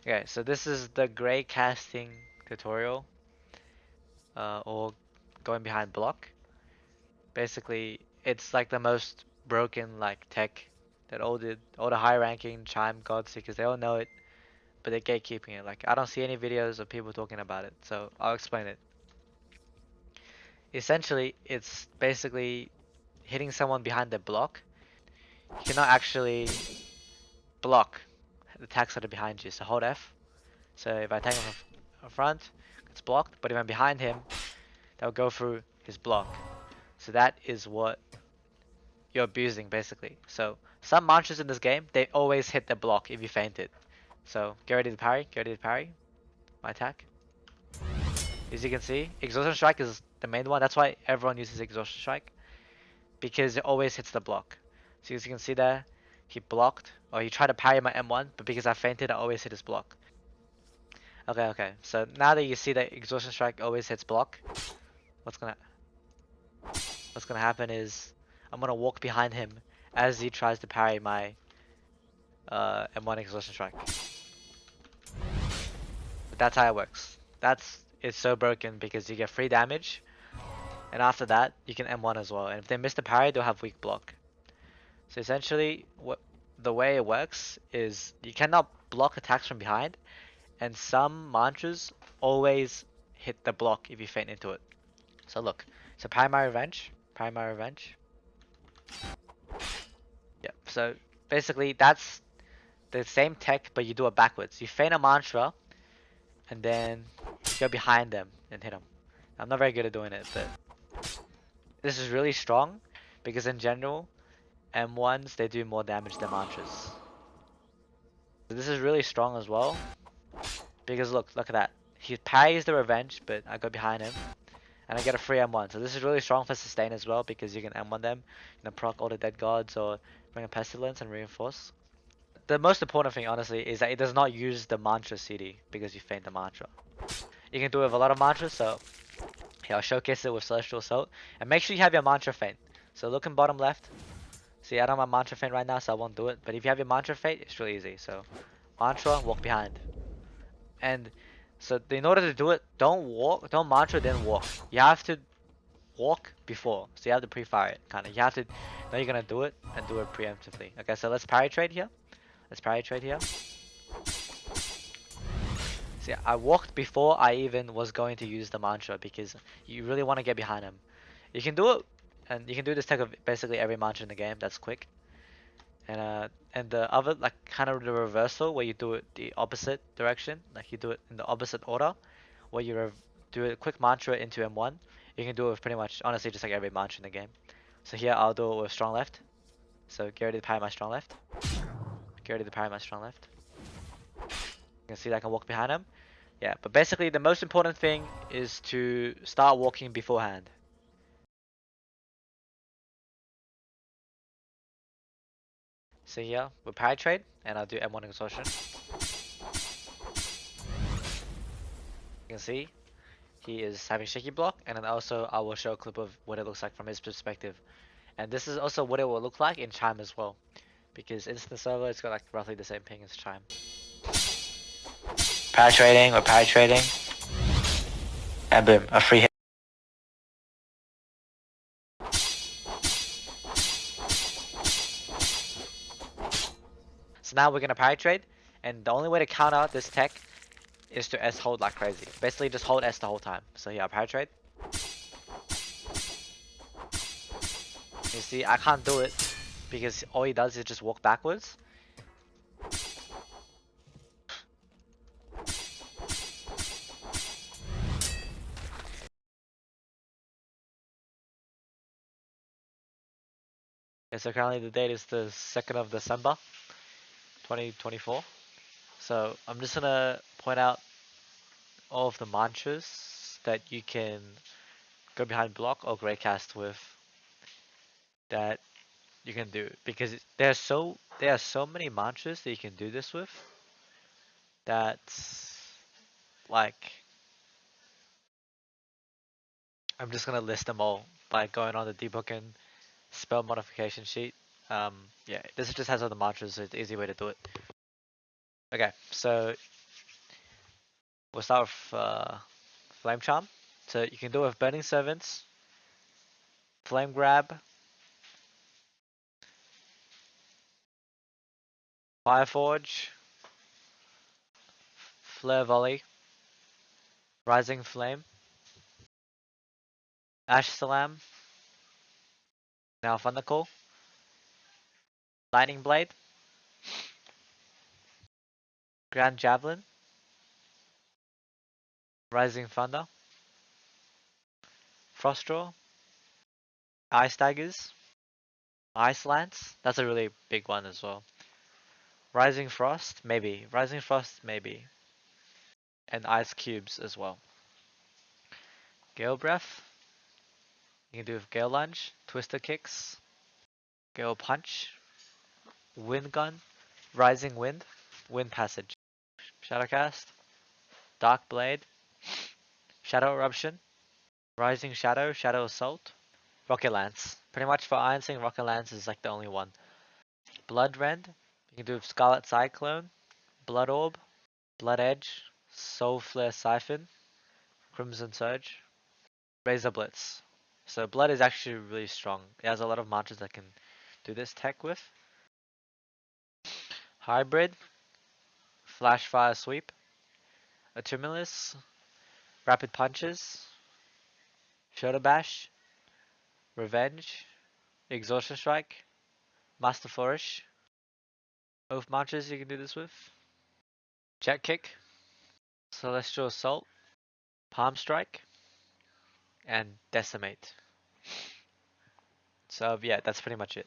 Okay, so this is the greycasting tutorial, or going behind block. Basically, it's like the most broken like tech that all the high ranking chime god seekers, they all know it, but they're gatekeeping it. Like I don't see any videos of people talking about it, so I'll explain it. Essentially, it's basically hitting someone behind the block. You cannot actually block the attacks that are behind you. So hold F. So if I attack him from front, it's blocked. But if I'm behind him, that will go through his block. So that is what you're abusing basically. So some monsters in this game, they always hit the block if you feint it. So get ready to parry, get ready to parry. My attack. As you can see, Exhaustion Strike is the main one. That's why everyone uses Exhaustion Strike. Because it always hits the block. So as you can see there, he blocked, or he tried to parry my M1, but because I fainted, I always hit his block. Okay, okay. So now that you see that Exhaustion Strike always hits block, what's gonna what's gonna happen is I'm gonna walk behind him as he tries to parry my M1 Exhaustion Strike. But that's how it works. It's so broken because you get free damage, and after that you can M1 as well. And if they miss the parry, they'll have weak block. So essentially, what the way it works is you cannot block attacks from behind, and some mantras always hit the block if you feint into it. So look, so primary revenge, primary revenge. Yeah. So basically, that's the same tech, but you do it backwards. You feint a mantra, and then you go behind them and hit them. I'm not very good at doing it, but this is really strong because in general, M1s they do more damage than mantras. So this is really strong as well. Because look at that. He parries the revenge, but I go behind him. And I get a free M1. So this is really strong for sustain as well, because you can M1 them, proc all the dead gods, or bring a pestilence and reinforce. The most important thing, honestly, is that it does not use the mantra CD, because you feint the mantra. You can do it with a lot of mantras, so here, I'll showcase it with Celestial Assault. And make sure you have your mantra feint. So look in bottom left. See, I don't have my mantra feint right now, so I won't do it. But if you have your mantra feint, it's really easy. So, mantra, walk behind. And so in order to do it, don't mantra then walk. You have to walk before. So you have to pre-fire it, kinda. You have to know you're gonna do it and do it preemptively. Okay, so let's parry trade here. Let's parry trade here. See, I walked before I even was going to use the mantra because you really want to get behind him. You can do it, and you can do this tech of basically every mantra in the game. That's quick. And the other, like, kind of the reversal where you do it the opposite direction, like you do it in the opposite order, where you do a quick mantra into M1. You can do it with pretty much, honestly, just like every mantra in the game. So here I'll do it with strong left. So get ready to parry my strong left. Get ready to parry my strong left. You can see that I can walk behind him. Yeah, but basically the most important thing is to start walking beforehand. So here, we'll parry trade, and I'll do M1 exhaustion. You can see, he is having shaky block, and then also I will show a clip of what it looks like from his perspective. And this is also what it will look like in Chime as well, because instant server it's got like roughly the same ping as Chime. Penetrating, we're penetrating, and boom, a free hit. So now we're gonna penetrate, and the only way to counter this tech is to S hold like crazy. Basically just hold S the whole time. So yeah, penetrate. You see, I can't do it because all he does is just walk backwards. Okay, so currently the date is the 2nd of December, 2024. So I'm just gonna point out all of the mantras that you can go behind block or greycast with that you can do, because there are so many mantras that you can do this with that, like, I'm just gonna list them all by going on the Deepwoken spell modification sheet. Yeah, this just has all the mantras, so it's an easy way to do it. Okay, so We'll start with Flame Charm. So you can do it with Burning Servants, Flame Grab, Fire Forge, Flare Volley, Rising Flame, Ash Salam, now Thundercall, Lightning Blade, Grand Javelin, Rising Thunder, Frost Draw, Ice Daggers, Ice Lance. That's a really big one as well. Rising Frost, maybe. Rising Frost, maybe. And Ice Cubes as well. Gale Breath. You can do with Gale Lunge, Twister Kicks, Gale Punch, Wind Gun, Rising Wind, Wind Passage, Shadowcast, Dark Blade, Shadow Eruption, Rising Shadow, Shadow Assault, Rocket Lance. Pretty much for Iron Sing, Rocket Lance is like the only one. Blood Rend. You can do with Scarlet Cyclone, Blood Orb, Blood Edge, Soul Flare Siphon, Crimson Surge, Razor Blitz. So Blood is actually really strong. It has a lot of mantras that can do this tech with. Hybrid, Flash Fire Sweep, Tumulus, Rapid Punches, Shoulder Bash, Revenge, Exhaustion Strike, Master Flourish. Oath mantras you can do this with. Jet Kick, Celestial Assault, Palm Strike, and Decimate. So yeah, that's pretty much it.